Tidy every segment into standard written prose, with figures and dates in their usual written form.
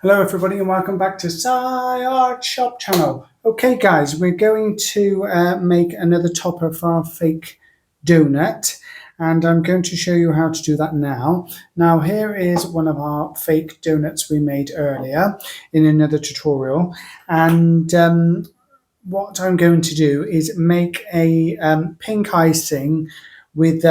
Hello everybody and welcome back to Sci Art Shop channel. Okay guys, we're going to make another topper for our fake donut and I'm going to show you how to do that now. Now here is one of our fake donuts we made earlier in another tutorial, and what I'm going to do is make a pink icing with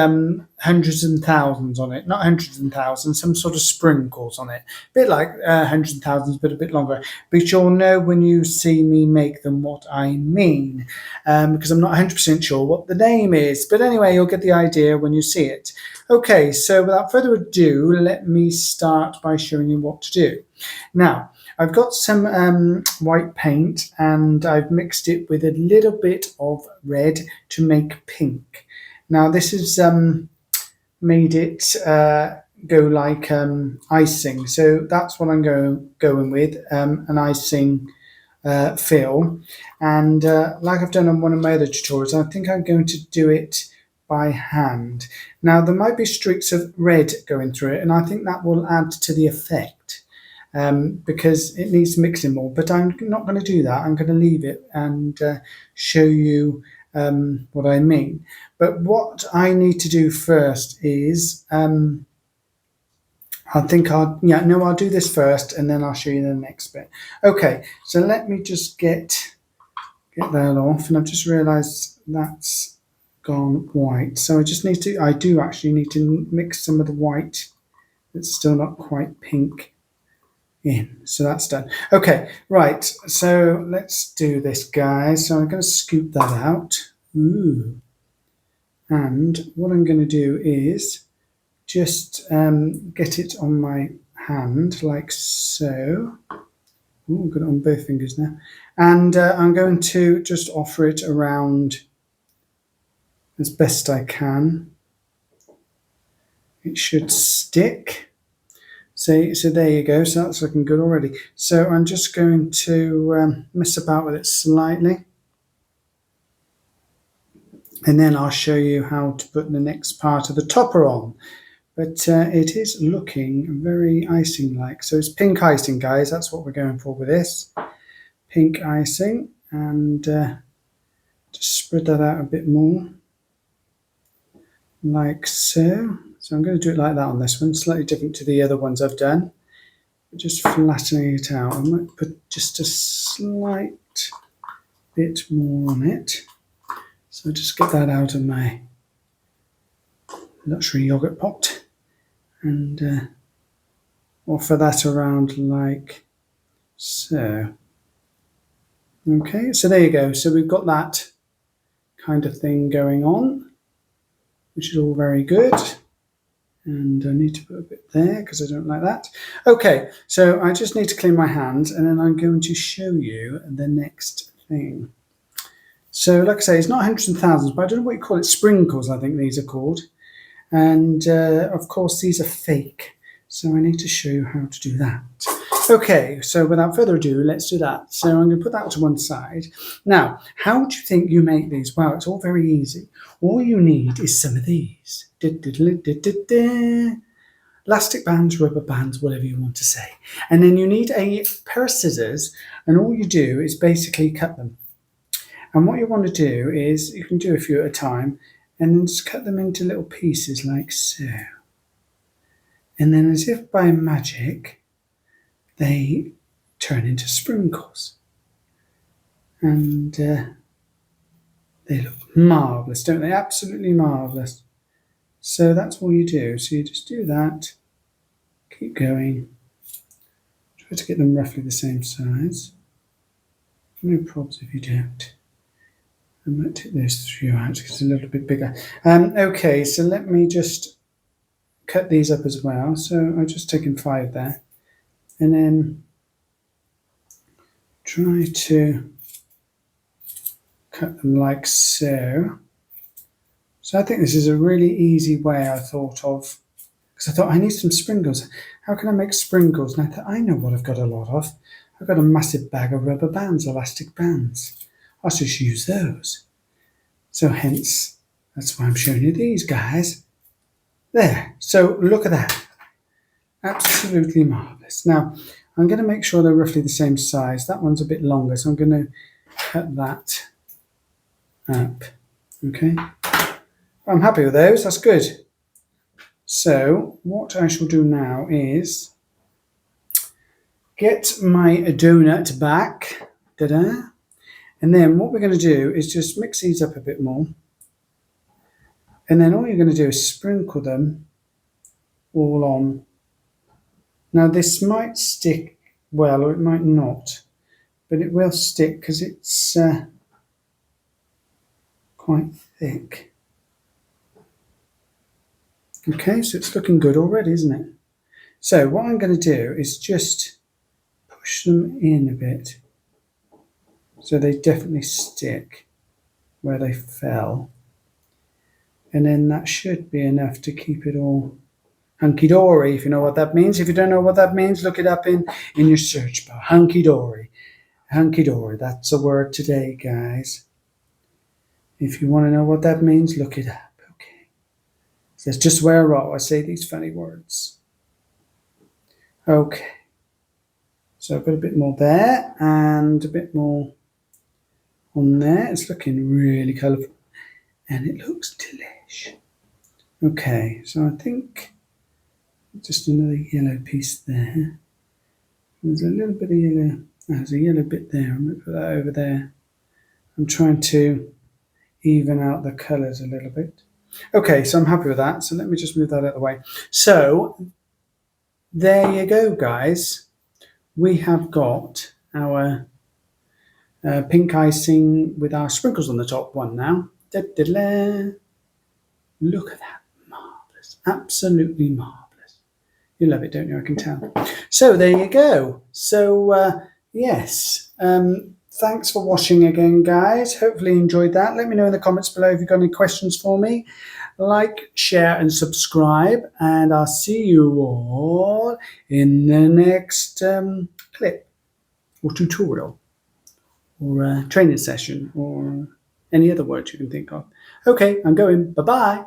hundreds and thousands on it. Not hundreds and thousands, some sort of sprinkles on it. A bit like hundreds and thousands, but a bit longer. But you'll know when you see me make them what I mean, because I'm not 100% sure what the name is. But anyway, you'll get the idea when you see it. Okay, so without further ado, let me start by showing you what to do. Now, I've got some white paint and I've mixed it with a little bit of red to make pink. Now this has made it go like icing, so that's what I'm going with, an icing fill. And like I've done on one of my other tutorials, I think I'm going to do it by hand. Now there might be streaks of red going through it and I think that will add to the effect. Because it needs mixing more, but I'm not going to do that. I'm going to leave it and show you what I mean. But what I need to do first is, I'll do this first and then I'll show you the next bit. Okay, so let me just get that off, and I've just realised that's gone white. So I do actually need to mix some of the white that's still not quite pink in. So that's done. Okay, right, so let's do this, guys. So I'm going to scoop that out. Ooh. And what I'm going to do is just get it on my hand like so. Ooh, I've got it on both fingers now. And I'm going to just offer it around as best I can. It should stick. So there you go, so that's looking good already. So I'm just going to mess about with it slightly. And then I'll show you how to put the next part of the topper on. But it is looking very icing-like. So it's pink icing, guys, that's what we're going for with this. Pink icing, and just spread that out a bit more. Like so. So I'm going to do it like that on this one, slightly different to the other ones I've done. Just flattening it out. I might put just a slight bit more on it. So just get that out of my luxury yogurt pot and offer that around like so. Okay, so there you go. So we've got that kind of thing going on, which is all very good. And I need to put a bit there because I don't like that. Okay, so I just need to clean my hands and then I'm going to show you the next thing. So like I say, it's not hundreds and thousands, but I don't know what you call it. Sprinkles, I think these are called. And of course, these are fake. So I need to show you how to do that. Okay, so without further ado, let's do that. So I'm going to put that to one side. Now, how do you think you make these? Well, it's all very easy. All you need is some of these. Elastic bands, rubber bands, whatever you want to say. And then you need a pair of scissors, and all you do is basically cut them. And what you want to do is, you can do a few at a time, and then just cut them into little pieces like so. And then as if by magic, they turn into sprinkles. And they look marvellous, don't they? Absolutely marvellous. So that's all you do. So you just do that, keep going, try to get them roughly the same size. No problems if you don't. I might take those three out because it's a little bit bigger. Okay, so let me just cut these up as well. So I've just taken 5 there. And then try to cut them like so. So I think this is a really easy way I thought of, because I thought I need some sprinkles. How can I make sprinkles? And I thought, I know what I've got a lot of. I've got a massive bag of rubber bands, elastic bands. I'll just use those. So hence, that's why I'm showing you these, guys. There, so look at that. Absolutely marvellous. Now, I'm going to make sure they're roughly the same size. That one's a bit longer, so I'm going to cut that up. Okay. I'm happy with those. That's good. So what I shall do now is get my donut back. Ta-da. And then what we're going to do is just mix these up a bit more. And then all you're going to do is sprinkle them all on. Now this might stick well or it might not, but it will stick because it's quite thick. Okay, so it's looking good already, isn't it? So what I'm going to do is just push them in a bit so they definitely stick where they fell. And then that should be enough to keep it all hunky-dory, if you know what that means. If you don't know what that means, look it up in your search bar. Hunky-dory. Hunky-dory, that's a word today, guys. If you want to know what that means, look it up. Okay. So that's just where I say these funny words. Okay. So I've got a bit more there and a bit more on there. It's looking really colourful and it looks delish. Okay, so I think just another yellow piece there. There's a little bit of yellow. There's a yellow bit there. I'm going to put that over there. I'm trying to even out the colours a little bit. Okay, so I'm happy with that. So let me just move that out of the way. So there you go, guys. We have got our pink icing with our sprinkles on the top one now. Da-da-da. Look at that. Marvellous. Absolutely marvellous. You love it, don't you? I can tell. So there you go. So yes, thanks for watching again, guys. Hopefully you enjoyed that. Let me know in the comments below if you've got any questions for me. Like, share and subscribe, and I'll see you all in the next clip or tutorial or training session or any other words you can think of. Okay, I'm going. Bye-bye.